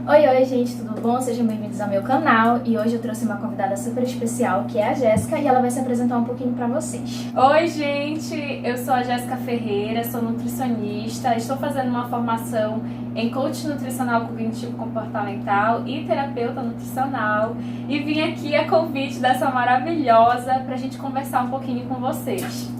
Oi, gente, tudo bom? Sejam bem-vindos ao meu canal e hoje eu trouxe uma convidada super especial que é a Jéssica e ela vai se apresentar um pouquinho pra vocês. Oi, gente! Eu sou a Jéssica Ferreira, sou nutricionista, estou fazendo uma formação em coach nutricional cognitivo comportamental e terapeuta nutricional e vim aqui a convite dessa maravilhosa pra gente conversar um pouquinho com vocês.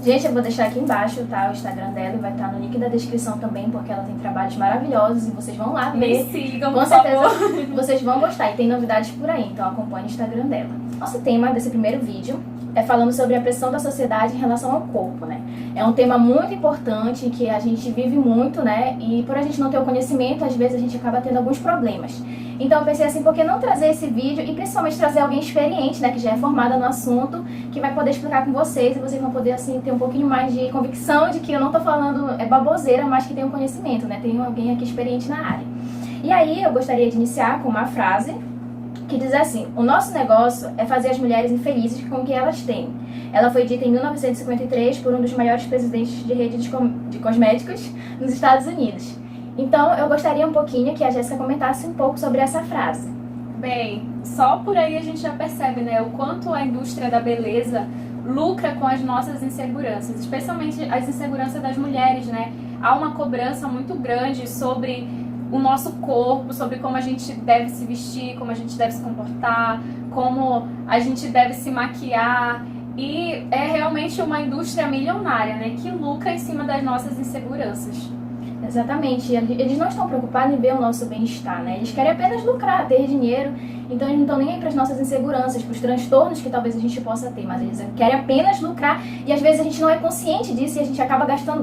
Gente, eu vou deixar aqui embaixo, tá, o Instagram dela e vai estar no link da descrição também, porque ela tem trabalhos maravilhosos e vocês vão lá ver. Me sigam, com por certeza favor. vocês vão gostar e tem novidades por aí, então acompanhe o Instagram dela. Nosso tema desse primeiro vídeo é falando sobre a pressão da sociedade em relação ao corpo, né? É um tema muito importante que a gente vive muito, né? E por a gente não ter o conhecimento, às vezes a gente acaba tendo alguns problemas. Então eu pensei assim, por que não trazer esse vídeo e principalmente trazer alguém experiente, né? Que já é formada no assunto, que vai poder explicar com vocês e vocês vão poder, assim, ter um pouquinho mais de convicção de que eu não tô falando baboseira, mas que tem um conhecimento, né? Tem alguém aqui experiente na área. E aí eu gostaria de iniciar com uma frase que diz assim: o nosso negócio é fazer as mulheres infelizes com o que elas têm. Ela foi dita em 1953 por um dos maiores presidentes de rede de cosméticos nos Estados Unidos. Então, eu gostaria um pouquinho que a Jéssica comentasse um pouco sobre essa frase. Bem, só por aí a gente já percebe, né, o quanto a indústria da beleza lucra com as nossas inseguranças, especialmente as inseguranças das mulheres, né? Há uma cobrança muito grande sobre o nosso corpo, sobre como a gente deve se vestir, como a gente deve se comportar, como a gente deve se maquiar. E é realmente uma indústria milionária, né, que lucra em cima das nossas inseguranças. Exatamente, eles não estão preocupados em ver o nosso bem-estar, né? Eles querem apenas lucrar, ter dinheiro, então eles não estão nem aí para as nossas inseguranças, para os transtornos que talvez a gente possa ter, mas eles querem apenas lucrar e às vezes a gente não é consciente disso e a gente acaba gastando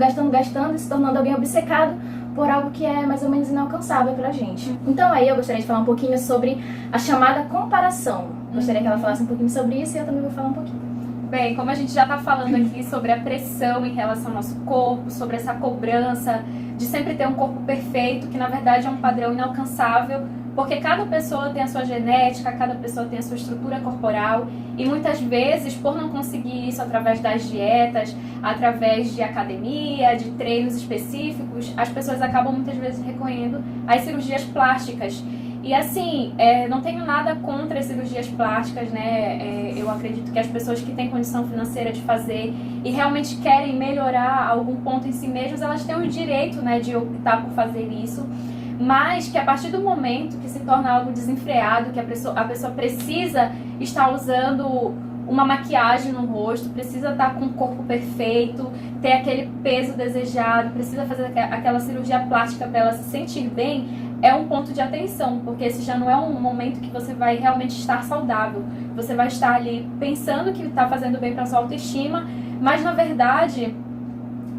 e se tornando alguém obcecado por algo que é mais ou menos inalcançável pra gente. Então aí eu gostaria de falar um pouquinho sobre a chamada comparação. Gostaria que ela falasse um pouquinho sobre isso e eu também vou falar um pouquinho. Bem, como a gente já está falando aqui sobre a pressão em relação ao nosso corpo, sobre essa cobrança de sempre ter um corpo perfeito, que na verdade é um padrão inalcançável, porque cada pessoa tem a sua genética, cada pessoa tem a sua estrutura corporal e muitas vezes, por não conseguir isso através das dietas, através de academia, de treinos específicos, as pessoas acabam muitas vezes recorrendo às cirurgias plásticas. E assim, não tenho nada contra as cirurgias plásticas, né? Eu acredito que as pessoas que têm condição financeira de fazer e realmente querem melhorar algum ponto em si mesmas, elas têm o direito, né, de optar por fazer isso. Mas que a partir do momento que se torna algo desenfreado, que a pessoa precisa estar usando uma maquiagem no rosto, precisa estar com o corpo perfeito, ter aquele peso desejado, precisa fazer aquela cirurgia plástica para ela se sentir bem, é um ponto de atenção, porque esse já não é um momento que você vai realmente estar saudável. Você vai estar ali pensando que está fazendo bem para sua autoestima, mas na verdade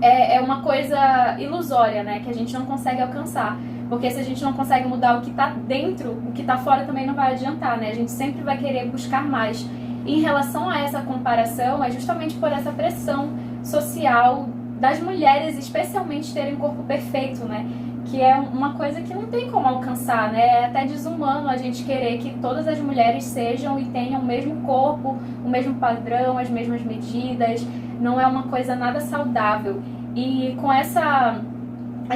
é uma coisa ilusória, né, que a gente não consegue alcançar. Porque se a gente não consegue mudar o que está dentro, o que está fora também não vai adiantar, né? A gente sempre vai querer buscar mais. E em relação a essa comparação, é justamente por essa pressão social das mulheres, especialmente terem um corpo perfeito, né? Que é uma coisa que não tem como alcançar, né? É até desumano a gente querer que todas as mulheres sejam e tenham o mesmo corpo, o mesmo padrão, as mesmas medidas. Não é uma coisa nada saudável. E com essa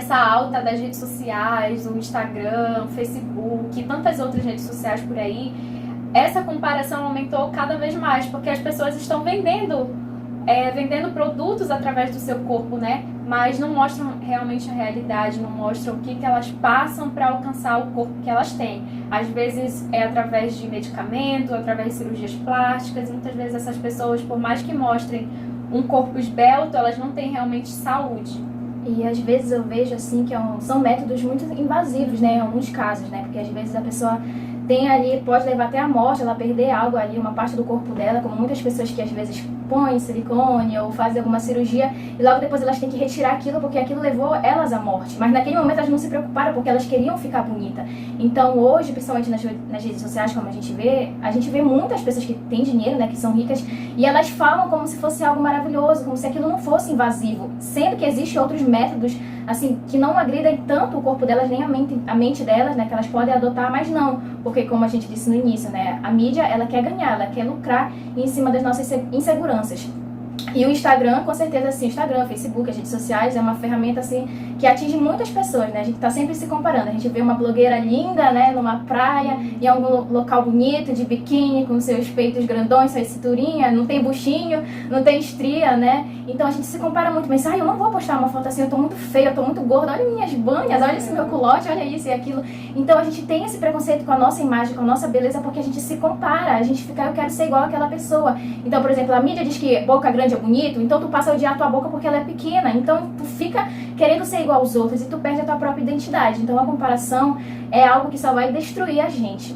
alta das redes sociais, o Instagram, o Facebook e tantas outras redes sociais por aí, essa comparação aumentou cada vez mais, porque as pessoas estão vendendo produtos através do seu corpo, né? Mas não mostram realmente a realidade, não mostram o que elas passam para alcançar o corpo que elas têm. Às vezes é através de medicamento, através de cirurgias plásticas, e muitas vezes essas pessoas, por mais que mostrem um corpo esbelto, elas não têm realmente saúde. E às vezes eu vejo assim que são métodos muito invasivos, né, em alguns casos, né, porque às vezes a pessoa tem ali, pode levar até a morte, ela perder algo ali, uma parte do corpo dela, como muitas pessoas que às vezes põem silicone ou fazem alguma cirurgia e logo depois elas têm que retirar aquilo porque aquilo levou elas à morte. Mas naquele momento elas não se preocuparam porque elas queriam ficar bonita. Então hoje, principalmente nas redes sociais, como a gente vê muitas pessoas que têm dinheiro, né, que são ricas, e elas falam como se fosse algo maravilhoso, como se aquilo não fosse invasivo, sendo que existem outros métodos assim, que não agridem tanto o corpo delas, nem a mente delas, né, que elas podem adotar, mas não, porque como a gente disse no início, né, a mídia, ela quer ganhar, ela quer lucrar em cima das nossas inseguranças. E o Instagram, com certeza, assim, Instagram, Facebook, as redes sociais, é uma ferramenta, assim, que atinge muitas pessoas, né? A gente tá sempre se comparando. A gente vê uma blogueira linda, né, numa praia, em algum local bonito, de biquíni, com seus peitos grandões, sua cinturinha, não tem buchinho, não tem estria, né? Então a gente se compara muito, mas, eu não vou postar uma foto assim, eu tô muito feia, eu tô muito gorda, olha minhas banhas, olha esse meu culote, olha isso e aquilo. Então a gente tem esse preconceito com a nossa imagem, com a nossa beleza, porque a gente se compara, a gente fica, eu quero ser igual àquela pessoa. Então, por exemplo, a mídia diz que boca grande é bonito, então tu passa a odiar a tua boca porque ela é pequena, então tu fica querendo ser igual aos outros e tu perde a tua própria identidade. Então a comparação é algo que só vai destruir a gente.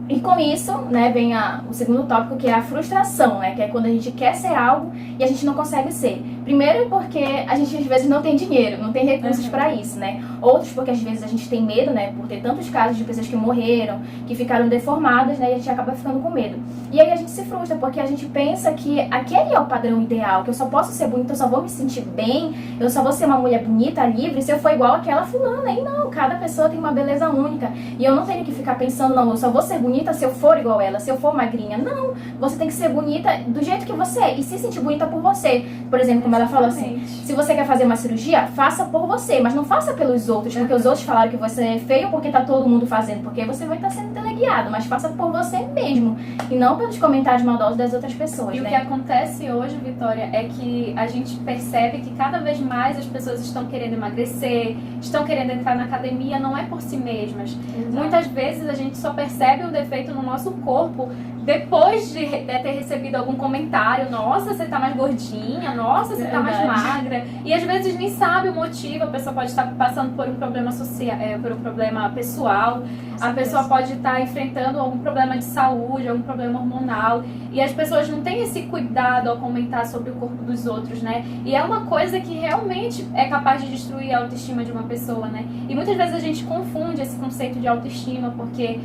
E com isso, né, vem o segundo tópico, que é a frustração, né, que é quando a gente quer ser algo e a gente não consegue ser. Primeiro porque a gente às vezes não tem dinheiro, não tem recursos para isso, né? Outros porque às vezes a gente tem medo, né, por ter tantos casos de pessoas que morreram, que ficaram deformadas, né, e a gente acaba ficando com medo. E aí a gente se frustra porque a gente pensa que aquele é o padrão ideal, que eu só posso ser bonita, eu só vou me sentir bem, eu só vou ser uma mulher bonita, livre, se eu for igual àquela fulana. E não, cada pessoa tem uma beleza única. E eu não tenho que ficar pensando, não, eu só vou ser bonita se eu for igual ela, se eu for magrinha. Não, você tem que ser bonita do jeito que você é e se sentir bonita por você. Por exemplo, como ela falou assim, se você quer fazer uma cirurgia, faça por você, mas não faça pelos outros, porque os outros falaram que você é feio porque tá todo mundo fazendo, porque você vai estar sendo teleguiado, mas faça por você mesmo e não pelos comentários maldosos das outras pessoas. E né? O que acontece hoje, Vitória, é que a gente percebe que cada vez mais as pessoas estão querendo emagrecer, estão querendo entrar na academia, não é por si mesmas. Exato. Muitas vezes a gente só percebe um defeito no nosso corpo depois de ter recebido algum comentário. Nossa, você tá mais gordinha, nossa, você tá mais magra. E às vezes nem sabe o motivo, a pessoa pode estar passando por um problema social, por um problema pessoal, a pessoa pode estar enfrentando algum problema de saúde, algum problema hormonal. E as pessoas não têm esse cuidado ao comentar sobre o corpo dos outros, né? E é uma coisa que realmente é capaz de destruir a autoestima de uma pessoa, né? E muitas vezes a gente confunde esse conceito de autoestima, porque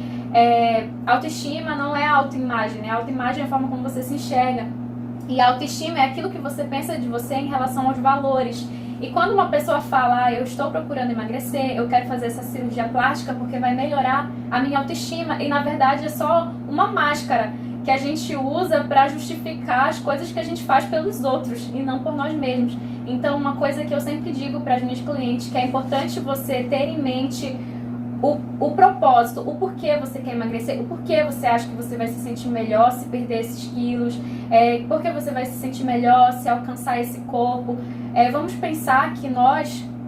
autoestima não é autoimagem, né? Autoimagem é a forma como você se enxerga. E a autoestima é aquilo que você pensa de você em relação aos valores. E quando uma pessoa fala, eu estou procurando emagrecer, eu quero fazer essa cirurgia plástica porque vai melhorar a minha autoestima, e na verdade é só uma máscara que a gente usa para justificar as coisas que a gente faz pelos outros e não por nós mesmos. Então, uma coisa que eu sempre digo para as minhas clientes, que é importante você ter em mente o propósito, o porquê você quer emagrecer, o porquê você acha que você vai se sentir melhor se perder esses quilos, porque você vai se sentir melhor se alcançar esse corpo. Vamos pensar que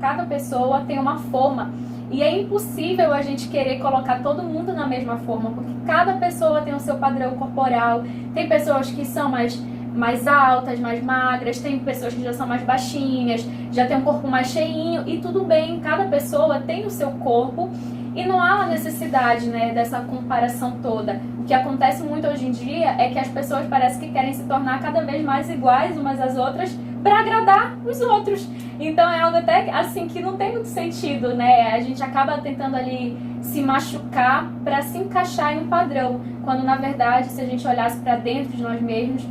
cada pessoa tem uma forma, e é impossível a gente querer colocar todo mundo na mesma forma, porque cada pessoa tem o seu padrão corporal. Tem pessoas que são mais altas, mais magras, tem pessoas que já são mais baixinhas, já tem um corpo mais cheinho, e tudo bem, cada pessoa tem o seu corpo. E não há a necessidade, né, dessa comparação toda. O que acontece muito hoje em dia é que as pessoas parecem que querem se tornar cada vez mais iguais umas às outras para agradar os outros. Então é algo até assim que não tem muito sentido, né? A gente acaba tentando ali se machucar para se encaixar em um padrão, quando na verdade, se a gente olhasse para dentro de nós mesmos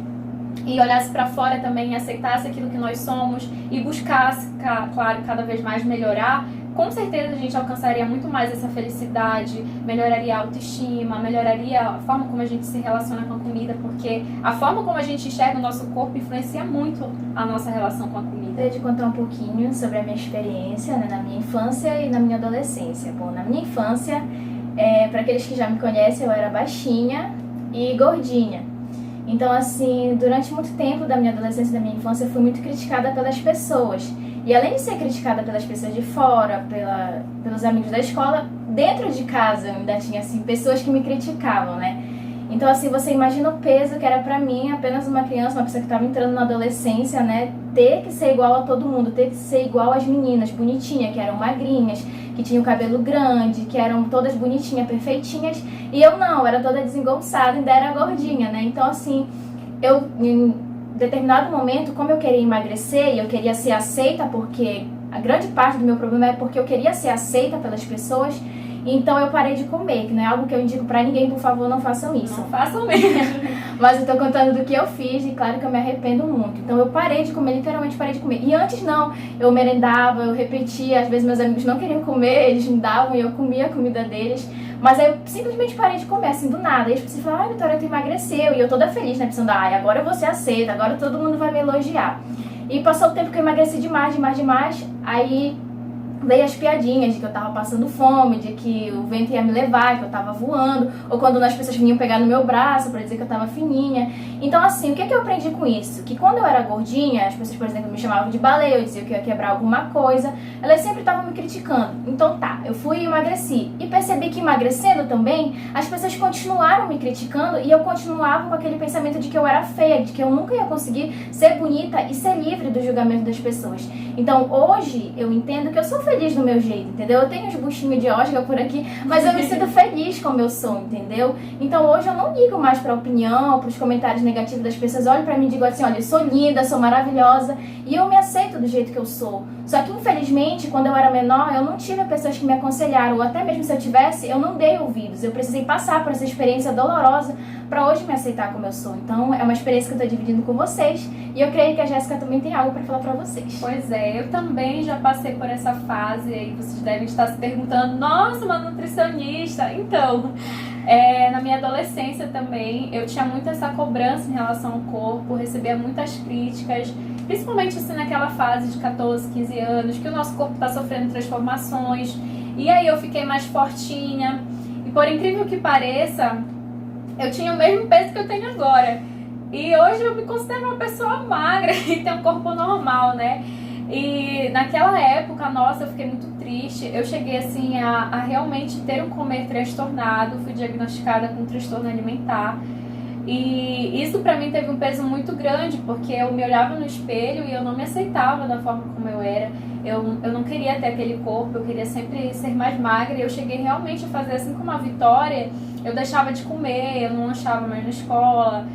e olhasse para fora também, aceitasse aquilo que nós somos e buscasse, claro, cada vez mais melhorar, com certeza a gente alcançaria muito mais essa felicidade, melhoraria a autoestima, melhoraria a forma como a gente se relaciona com a comida, porque a forma como a gente enxerga o nosso corpo influencia muito a nossa relação com a comida. Eu ia te contar um pouquinho sobre a minha experiência, né, na minha infância e na minha adolescência. Bom, na minha infância, para aqueles que já me conhecem, eu era baixinha e gordinha. Então, assim, durante muito tempo da minha adolescência e da minha infância, eu fui muito criticada pelas pessoas. E além de ser criticada pelas pessoas de fora, pelos amigos da escola, dentro de casa eu ainda tinha, assim, pessoas que me criticavam, né? Então, assim, você imagina o peso que era pra mim, apenas uma criança, uma pessoa que estava entrando na adolescência, né? Ter que ser igual a todo mundo, ter que ser igual às meninas bonitinhas, que eram magrinhas, que tinham cabelo grande, que eram todas bonitinhas, perfeitinhas. E eu não, eu era toda desengonçada, ainda era gordinha, né? Então, assim, eu... em determinado momento, como eu queria emagrecer e eu queria ser aceita, porque a grande parte do meu problema é porque eu queria ser aceita pelas pessoas, então eu parei de comer, que não é algo que eu indico pra ninguém, por favor, não façam isso. Não façam mesmo. Mas eu tô contando do que eu fiz e claro que eu me arrependo muito. Então eu parei de comer, literalmente parei de comer. E antes não, eu merendava, eu repetia, às vezes meus amigos não queriam comer, eles me davam e eu comia a comida deles. Mas aí eu simplesmente parei de comer, assim, do nada. E as pessoas falaram, Vitória, tu emagreceu. E eu toda feliz, né, pensando, agora eu vou ser aceita, agora todo mundo vai me elogiar. E passou o tempo que eu emagreci demais, aí veio as piadinhas de que eu tava passando fome, de que o vento ia me levar, que eu tava voando, ou quando as pessoas vinham pegar no meu braço pra dizer que eu tava fininha. Então, assim, o que eu aprendi com isso? Que quando eu era gordinha, as pessoas, por exemplo, me chamavam de baleia, eu dizia que eu ia quebrar alguma coisa, elas sempre estavam me criticando. Então tá, eu fui e emagreci. E percebi que emagrecendo também, as pessoas continuaram me criticando e eu continuava com aquele pensamento de que eu era feia, de que eu nunca ia conseguir ser bonita e ser livre do julgamento das pessoas. Então, hoje, eu entendo que eu sou feliz do meu jeito, entendeu? Eu tenho uns buchinhos de Oscar por aqui, mas eu me sinto feliz como eu sou, entendeu? Então, hoje eu não ligo mais pra opinião, pros comentários negativos das pessoas. Olham pra mim e digam assim, olha, eu sou linda, sou maravilhosa, e eu me aceito do jeito que eu sou. Só que, infelizmente, quando eu era menor, eu não tive pessoas que me aconselharam, ou até mesmo se eu tivesse, eu não dei ouvidos. Eu precisei passar por essa experiência dolorosa pra hoje me aceitar como eu sou. Então, é uma experiência que eu tô dividindo com vocês, e eu creio que a Jéssica também tem algo pra falar pra vocês. Pois é, eu também já passei por essa fase e vocês devem estar se perguntando, nossa, uma nutricionista. Então, na minha adolescência também, eu tinha muito essa cobrança em relação ao corpo, recebia muitas críticas, principalmente assim naquela fase de 14, 15 anos, que o nosso corpo está sofrendo transformações, e aí eu fiquei mais fortinha, e por incrível que pareça, eu tinha o mesmo peso que eu tenho agora. E hoje eu me considero uma pessoa magra e tenho um corpo normal, né? E naquela época, nossa, eu fiquei muito triste. Eu cheguei, assim, a realmente ter um comer transtornado. Fui diagnosticada com transtorno alimentar. E isso pra mim teve um peso muito grande, porque eu me olhava no espelho e eu não me aceitava da forma como eu era. Eu não queria ter aquele corpo, eu queria sempre ser mais magra. E eu cheguei realmente a fazer assim como a Vitória. Eu deixava de comer, eu não lanchava mais na escola.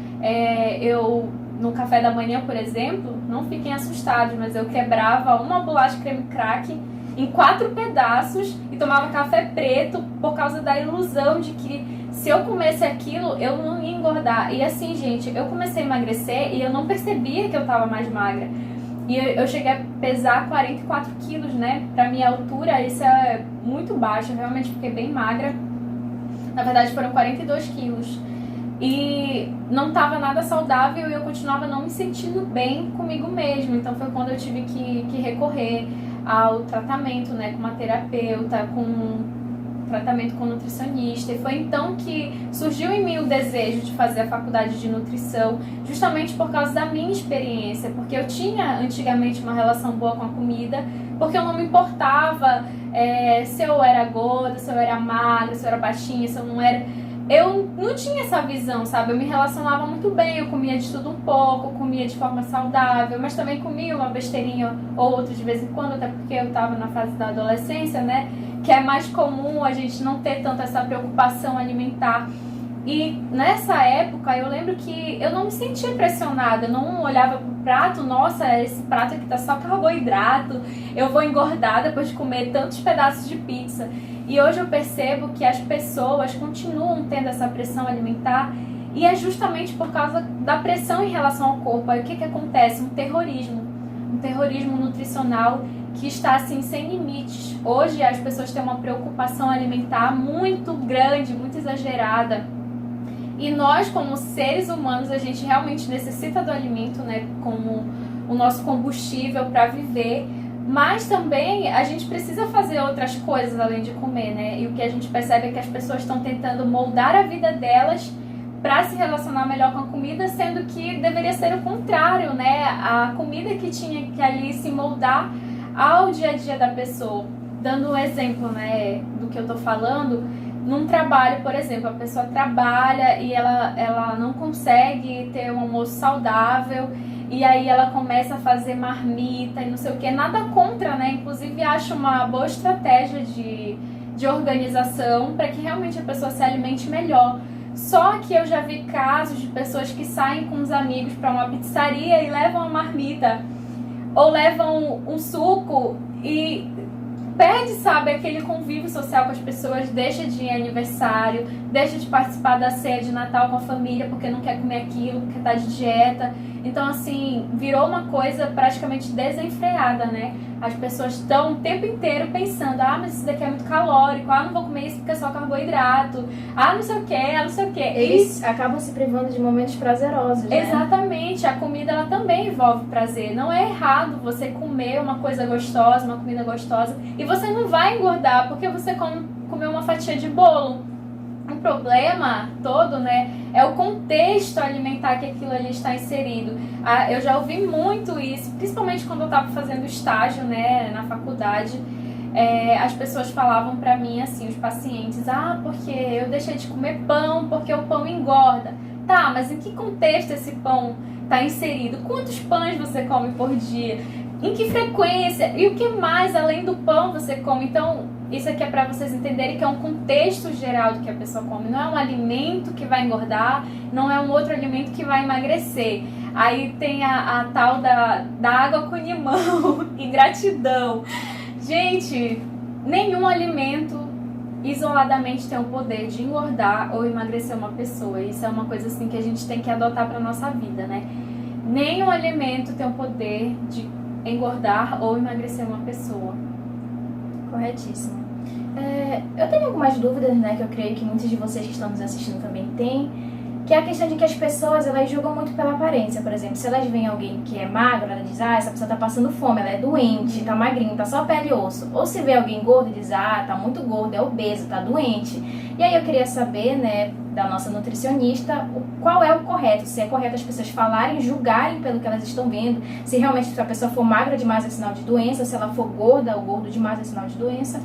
No café da manhã, por exemplo, não fiquem assustados, mas eu quebrava uma bolacha creme crack em 4 pedaços e tomava café preto por causa da ilusão de que se eu comesse aquilo, eu não ia engordar. E assim, gente, eu comecei a emagrecer e eu não percebia que eu tava mais magra. E eu cheguei a pesar 44 quilos, né? Pra minha altura, isso é muito baixo, eu realmente fiquei bem magra. Na verdade, foram 42 quilos. E não estava nada saudável e eu continuava não me sentindo bem comigo mesma. Então foi quando eu tive que recorrer ao tratamento, né, com uma terapeuta, com tratamento com nutricionista. E foi então que surgiu em mim o desejo de fazer a faculdade de nutrição, justamente por causa da minha experiência, porque eu tinha antigamente uma relação boa com a comida, porque eu não me importava se eu era gorda, se eu era magra, se eu era baixinha, se eu não era... Eu não tinha essa visão, sabe? Eu me relacionava muito bem, eu comia de tudo um pouco, comia de forma saudável, mas também comia uma besteirinha ou outra de vez em quando, até porque eu tava na fase da adolescência, né? Que é mais comum a gente não ter tanto essa preocupação alimentar. E nessa época eu lembro que eu não me sentia pressionada, eu não olhava pro prato, nossa, esse prato aqui tá só carboidrato, eu vou engordar depois de comer tantos pedaços de pizza. E hoje eu percebo que as pessoas continuam tendo essa pressão alimentar e é justamente por causa da pressão em relação ao corpo. Aí o que acontece? Um terrorismo nutricional que está assim sem limites. Hoje as pessoas têm uma preocupação alimentar muito grande, muito exagerada. E nós, como seres humanos, a gente realmente necessita do alimento, né, como o nosso combustível para viver. Mas também a gente precisa fazer outras coisas além de comer, né? E o que a gente percebe é que as pessoas estão tentando moldar a vida delas para se relacionar melhor com a comida, sendo que deveria ser o contrário, né? A comida que tinha que ali se moldar ao dia a dia da pessoa. Dando um exemplo, né, do que eu tô falando, num trabalho, por exemplo, a pessoa trabalha e ela não consegue ter um almoço saudável, e aí ela começa a fazer marmita e não sei o que, nada contra, né? Inclusive acho uma boa estratégia de organização para que realmente a pessoa se alimente melhor. Só que eu já vi casos de pessoas que saem com os amigos para uma pizzaria e levam a marmita, ou levam um suco e perde, sabe, aquele convívio social com as pessoas, deixa de ir em aniversário, deixa de participar da ceia de Natal com a família porque não quer comer aquilo, porque tá de dieta. Então, assim, virou uma coisa praticamente desenfreada, né? As pessoas estão o tempo inteiro pensando, mas isso daqui é muito calórico, não vou comer isso porque é só carboidrato, não sei o que, não sei o que. Eles acabam se privando de momentos prazerosos, né? Exatamente, a comida ela também envolve prazer. Não é errado você comer uma coisa gostosa, uma comida gostosa, e você não vai engordar porque você comeu uma fatia de bolo. O problema todo, né, é o contexto alimentar que aquilo ali está inserido. Eu já ouvi muito isso, principalmente quando eu estava fazendo estágio, né, na faculdade. As pessoas falavam pra mim assim, os pacientes, porque eu deixei de comer pão porque o pão engorda. Tá, mas em que contexto esse pão está inserido? Quantos pães você come por dia? Em que frequência? E o que mais além do pão você come? Então, isso aqui é para vocês entenderem que é um contexto geral do que a pessoa come. Não é um alimento que vai engordar, não é um outro alimento que vai emagrecer. Aí tem a tal da água com limão e gratidão. Gente, nenhum alimento isoladamente tem o poder de engordar ou emagrecer uma pessoa. Isso é uma coisa assim que a gente tem que adotar para nossa vida, né? Nenhum alimento tem o poder de engordar ou emagrecer uma pessoa. Corretíssimo. Eu tenho algumas dúvidas, né, que eu creio que muitos de vocês que estão nos assistindo também têm, que é a questão de que as pessoas, elas julgam muito pela aparência. Por exemplo, se elas veem alguém que é magro, ela diz, essa pessoa tá passando fome, ela é doente, tá magrinho, tá só pele e osso. Ou se vê alguém gordo, diz, tá muito gordo, é obeso, tá doente. E aí eu queria saber, né, da nossa nutricionista, qual é o correto, se é correto as pessoas falarem, julgarem pelo que elas estão vendo, se realmente se a pessoa for magra demais é sinal de doença, se ela for gorda ou gordo demais é sinal de doença.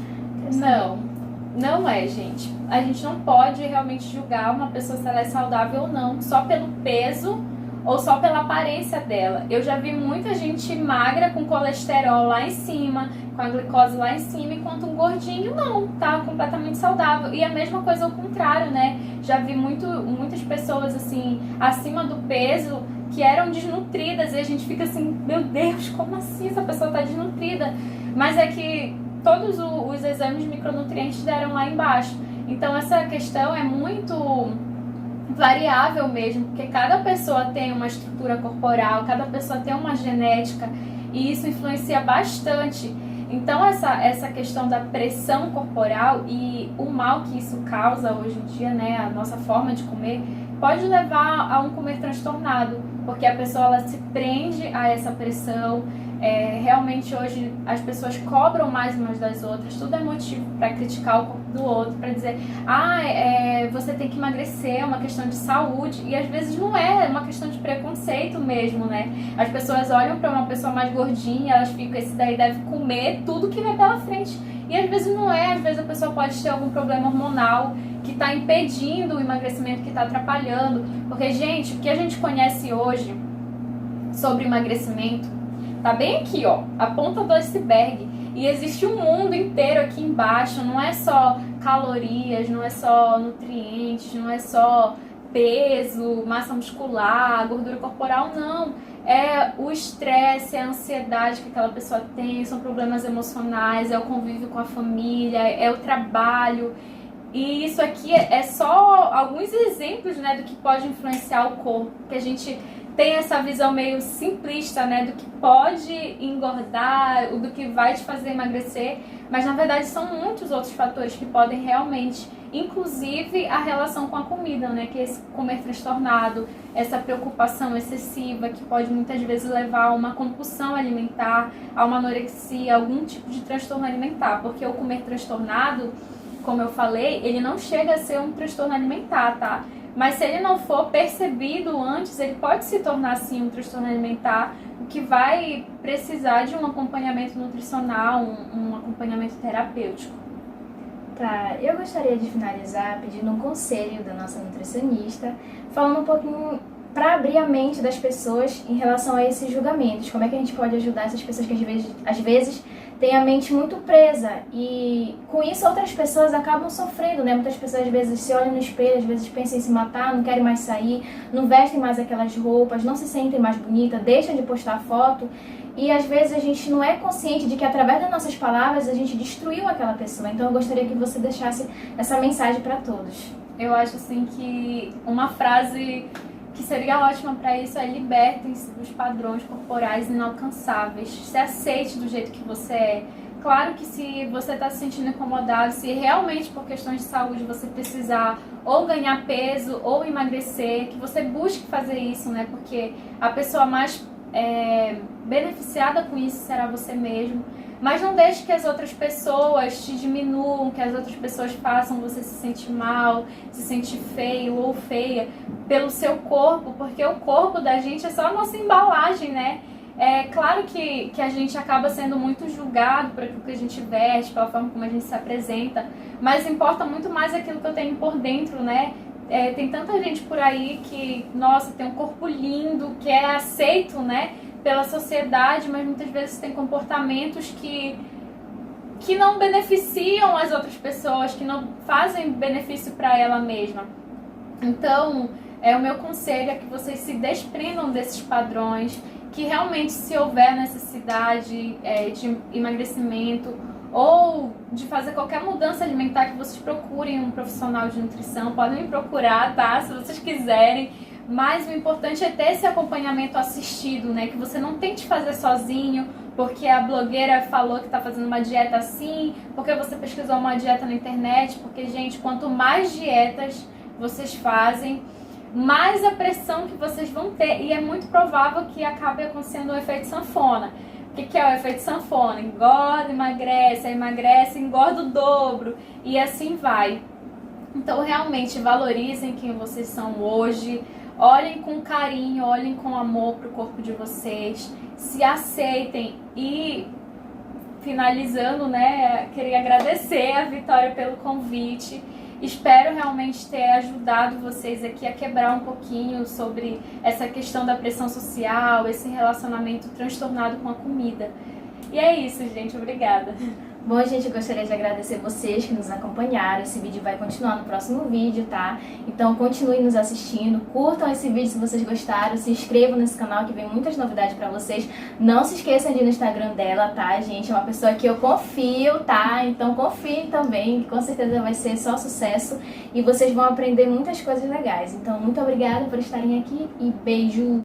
Não é, gente. A gente não pode realmente julgar uma pessoa se ela é saudável ou não, só pelo peso ou só pela aparência dela. Eu já vi muita gente magra com colesterol lá em cima, com a glicose lá em cima, enquanto um gordinho não, tá completamente saudável. E a mesma coisa ao contrário, né? Já vi muitas pessoas assim, acima do peso, que eram desnutridas, e a gente fica assim, meu Deus, como assim essa pessoa tá desnutrida? Mas é que todos os exames de micronutrientes deram lá embaixo. Então essa questão é muito variável mesmo, porque cada pessoa tem uma estrutura corporal, cada pessoa tem uma genética, e isso influencia bastante. Então essa questão da pressão corporal e o mal que isso causa hoje em dia, né, a nossa forma de comer, pode levar a um comer transtornado, porque a pessoa ela se prende a essa pressão. Realmente hoje as pessoas cobram mais umas das outras, tudo é motivo para criticar o corpo do outro, para dizer, você tem que emagrecer, é uma questão de saúde, e às vezes não é uma questão de preconceito mesmo, né? As pessoas olham para uma pessoa mais gordinha, elas ficam, esse daí deve comer tudo que vem pela frente, e às vezes não é, às vezes a pessoa pode ter algum problema hormonal que está impedindo o emagrecimento, que está atrapalhando, porque, gente, o que a gente conhece hoje sobre emagrecimento tá bem aqui, ó, a ponta do iceberg. E existe um mundo inteiro aqui embaixo. Não é só calorias, não é só nutrientes, não é só peso, massa muscular, gordura corporal, não. É o estresse, é a ansiedade que aquela pessoa tem, são problemas emocionais, é o convívio com a família, é o trabalho. E isso aqui é só alguns exemplos, né, do que pode influenciar o corpo, que a gente tem essa visão meio simplista, né, do que pode engordar, do que vai te fazer emagrecer, mas na verdade são muitos outros fatores que podem realmente, inclusive a relação com a comida, né, que é esse comer transtornado, essa preocupação excessiva que pode muitas vezes levar a uma compulsão alimentar, a uma anorexia, algum tipo de transtorno alimentar, porque o comer transtornado, como eu falei, ele não chega a ser um transtorno alimentar, tá? Mas se ele não for percebido antes, ele pode se tornar, sim, um transtorno alimentar, o que vai precisar de um acompanhamento nutricional, um acompanhamento terapêutico. Tá, eu gostaria de finalizar pedindo um conselho da nossa nutricionista, falando um pouquinho para abrir a mente das pessoas em relação a esses julgamentos. Como é que a gente pode ajudar essas pessoas que às vezes têm a mente muito presa e com isso outras pessoas acabam sofrendo, né? Muitas pessoas às vezes se olham no espelho, às vezes pensam em se matar, não querem mais sair, não vestem mais aquelas roupas, não se sentem mais bonitas, deixam de postar foto e às vezes a gente não é consciente de que através das nossas palavras a gente destruiu aquela pessoa. Então eu gostaria que você deixasse essa mensagem para todos. Eu acho assim que uma frase que seria ótima para isso é: libertem-se dos padrões corporais inalcançáveis, se aceite do jeito que você é. Claro que se você está se sentindo incomodado, se realmente por questões de saúde você precisar ou ganhar peso ou emagrecer, que você busque fazer isso, né? Porque a pessoa mais beneficiada com isso será você mesmo. Mas não deixe que as outras pessoas te diminuam, que as outras pessoas façam você se sentir mal, se sentir feio ou feia pelo seu corpo, porque o corpo da gente é só a nossa embalagem, né? É claro que a gente acaba sendo muito julgado por aquilo que a gente veste, pela forma como a gente se apresenta, mas importa muito mais aquilo que eu tenho por dentro, né? Tem tanta gente por aí que, nossa, tem um corpo lindo, que é aceito, né, pela sociedade, mas muitas vezes tem comportamentos que não beneficiam as outras pessoas, que não fazem benefício para ela mesma. Então, o meu conselho é que vocês se desprendam desses padrões, que realmente, se houver necessidade de emagrecimento ou de fazer qualquer mudança alimentar, que vocês procurem um profissional de nutrição. Podem me procurar, tá? Se vocês quiserem. Mas o importante é ter esse acompanhamento assistido, né? Que você não tente fazer sozinho, porque a blogueira falou que tá fazendo uma dieta assim, porque você pesquisou uma dieta na internet. Porque, gente, quanto mais dietas vocês fazem, mais a pressão que vocês vão ter. E é muito provável que acabe acontecendo o efeito sanfona. O que é o efeito sanfona? Engorda, emagrece, aí emagrece, engorda o dobro. E assim vai. Então, realmente, valorizem quem vocês são hoje. Olhem com carinho, olhem com amor pro corpo de vocês. Se aceitem. E, finalizando, né, queria agradecer a Vitória pelo convite. Espero realmente ter ajudado vocês aqui a quebrar um pouquinho sobre essa questão da pressão social, esse relacionamento transtornado com a comida. E é isso, gente. Obrigada. Bom, gente, eu gostaria de agradecer vocês que nos acompanharam. Esse vídeo vai continuar no próximo vídeo, tá? Então continuem nos assistindo, curtam esse vídeo se vocês gostaram, se inscrevam nesse canal que vem muitas novidades pra vocês. Não se esqueçam de ir no Instagram dela, tá, gente? É uma pessoa que eu confio, tá? Então confiem também, que com certeza vai ser só sucesso e vocês vão aprender muitas coisas legais. Então muito obrigada por estarem aqui e beijo!